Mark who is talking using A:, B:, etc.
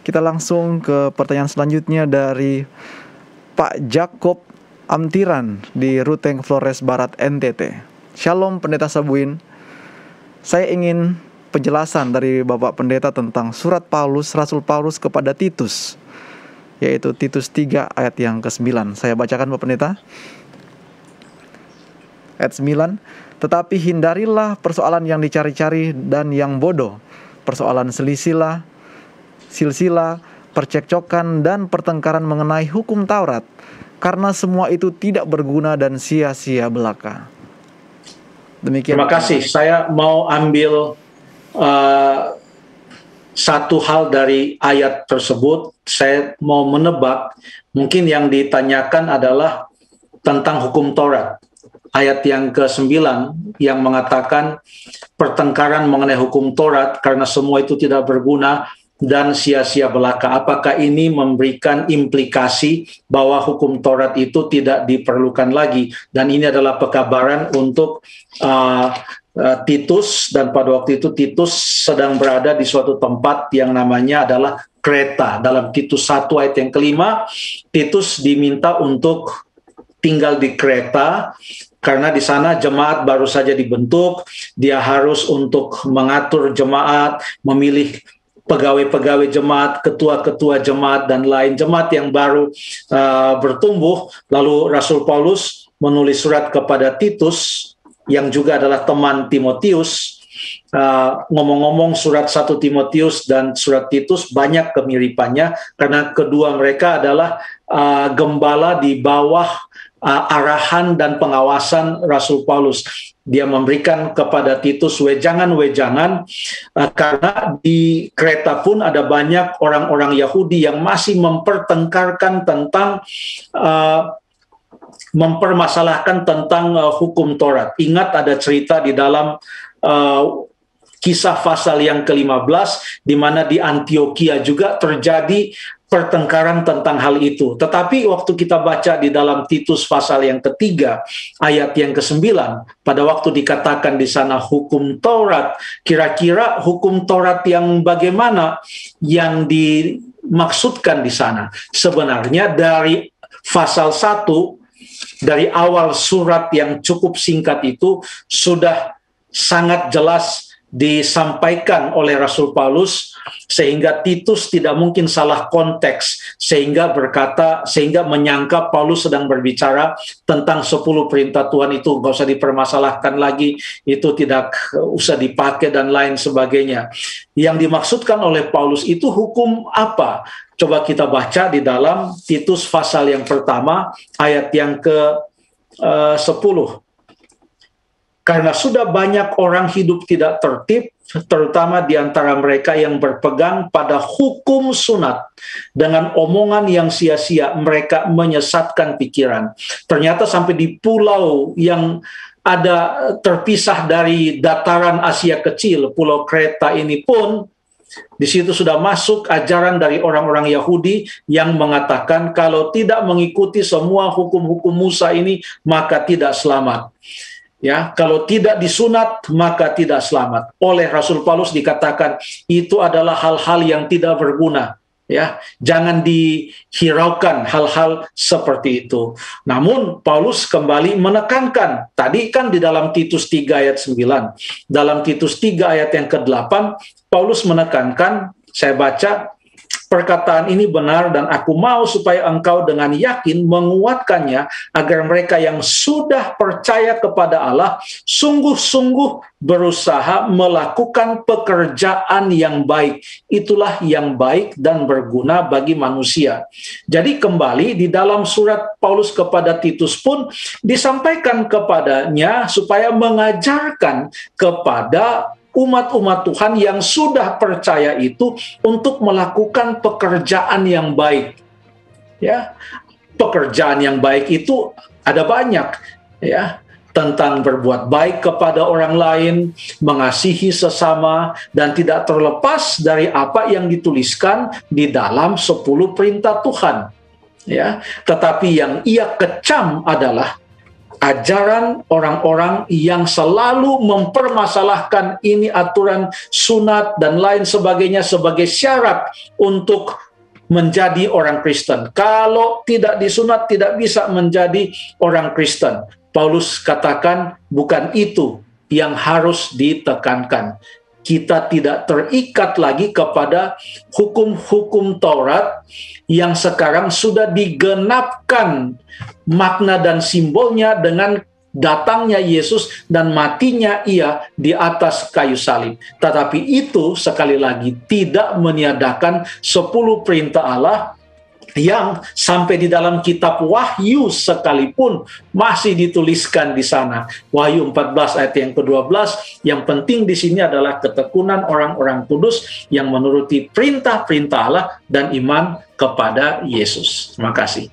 A: Kita langsung ke pertanyaan selanjutnya dari Pak Jakob Amtiran di Ruteng Flores Barat NTT. Shalom Pendeta Sabuin. Saya ingin penjelasan dari Bapak Pendeta tentang surat Paulus, Rasul Paulus kepada Titus, yaitu Titus 3 ayat yang ke-9. Saya bacakan Bapak Pendeta. Ayat 9. Tetapi hindarilah persoalan yang dicari-cari dan yang bodoh, persoalan silsilah, percekcokan, dan pertengkaran mengenai hukum Taurat, karena semua itu tidak berguna dan sia-sia belaka. Demikian.
B: Terima kasih. Saya mau ambil satu hal dari ayat tersebut. Saya mau menebak, mungkin yang ditanyakan adalah tentang hukum Taurat. Ayat yang ke-9 yang mengatakan pertengkaran mengenai hukum Taurat karena semua itu tidak berguna dan sia-sia belaka. Apakah ini memberikan implikasi bahwa hukum Taurat itu tidak diperlukan lagi? Dan ini adalah pekabaran untuk Titus, dan pada waktu itu Titus sedang berada di suatu tempat yang namanya adalah Kreta. Dalam Titus 1 ayat yang ke-5, Titus diminta untuk tinggal di Kreta, karena di sana jemaat baru saja dibentuk, dia harus untuk mengatur jemaat, memilih pegawai-pegawai jemaat, ketua-ketua jemaat, dan lain jemaat yang baru bertumbuh. Lalu Rasul Paulus menulis surat kepada Titus, yang juga adalah teman Timotius. Ngomong-ngomong, surat 1 Timotius dan surat Titus banyak kemiripannya, karena kedua mereka adalah gembala di bawah arahan dan pengawasan Rasul Paulus. Dia memberikan kepada Titus wejangan-wejangan, karena di Kreta pun ada banyak orang-orang Yahudi yang masih mempertengkarkan tentang mempermasalahkan tentang hukum Taurat. Ingat, ada cerita di dalam Kisah pasal yang ke-15, di mana di Antioquia juga terjadi pertengkaran tentang hal itu. Tetapi waktu kita baca di dalam Titus pasal yang ketiga, ayat yang ke-9, pada waktu dikatakan di sana hukum Taurat, kira-kira hukum Taurat yang bagaimana yang dimaksudkan di sana? Sebenarnya dari pasal 1, dari awal surat yang cukup singkat itu, sudah sangat jelas disampaikan oleh Rasul Paulus, sehingga Titus tidak mungkin salah konteks, sehingga menyangka Paulus sedang berbicara tentang 10 perintah Tuhan itu nggak usah dipermasalahkan lagi, itu tidak usah dipakai dan lain sebagainya. Yang dimaksudkan oleh Paulus itu hukum apa? Coba kita baca di dalam Titus pasal yang pertama, ayat yang ke-10. Karena sudah banyak orang hidup tidak tertib, terutama di antara mereka yang berpegang pada hukum sunat. Dengan omongan yang sia-sia, mereka menyesatkan pikiran. Ternyata sampai di pulau yang ada terpisah dari dataran Asia Kecil, Pulau Kreta ini pun, di situ sudah masuk ajaran dari orang-orang Yahudi yang mengatakan kalau tidak mengikuti semua hukum-hukum Musa ini, maka tidak selamat. Ya, kalau tidak disunat maka tidak selamat. Oleh Rasul Paulus dikatakan itu adalah hal-hal yang tidak berguna. Ya, jangan dihiraukan hal-hal seperti itu. Namun Paulus kembali menekankan. Tadi kan di dalam Titus 3 ayat 9. Dalam Titus 3 ayat yang ke-8, Paulus menekankan, saya baca perkataan ini benar dan aku mau supaya engkau dengan yakin menguatkannya agar mereka yang sudah percaya kepada Allah sungguh-sungguh berusaha melakukan pekerjaan yang baik. Itulah yang baik dan berguna bagi manusia. Jadi kembali di dalam surat Paulus kepada Titus pun disampaikan kepadanya supaya mengajarkan kepada umat-umat Tuhan yang sudah percaya itu untuk melakukan pekerjaan yang baik. Ya, pekerjaan yang baik itu ada banyak, ya, tentang berbuat baik kepada orang lain, mengasihi sesama, dan tidak terlepas dari apa yang dituliskan di dalam 10 perintah Tuhan. Ya, tetapi yang ia kecam adalah ajaran orang-orang yang selalu mempermasalahkan ini aturan sunat dan lain sebagainya sebagai syarat untuk menjadi orang Kristen. Kalau tidak disunat tidak bisa menjadi orang Kristen. Paulus katakan bukan itu yang harus ditekankan. Kita tidak terikat lagi kepada hukum-hukum Taurat yang sekarang sudah digenapkan makna dan simbolnya dengan datangnya Yesus dan matinya ia di atas kayu salib. Tetapi itu sekali lagi tidak meniadakan 10 perintah Allah yang sampai di dalam kitab Wahyu sekalipun masih dituliskan di sana. Wahyu 14 ayat yang ke-12, yang penting di sini adalah ketekunan orang-orang kudus yang menuruti perintah-perintah Allah dan iman kepada Yesus. Terima kasih.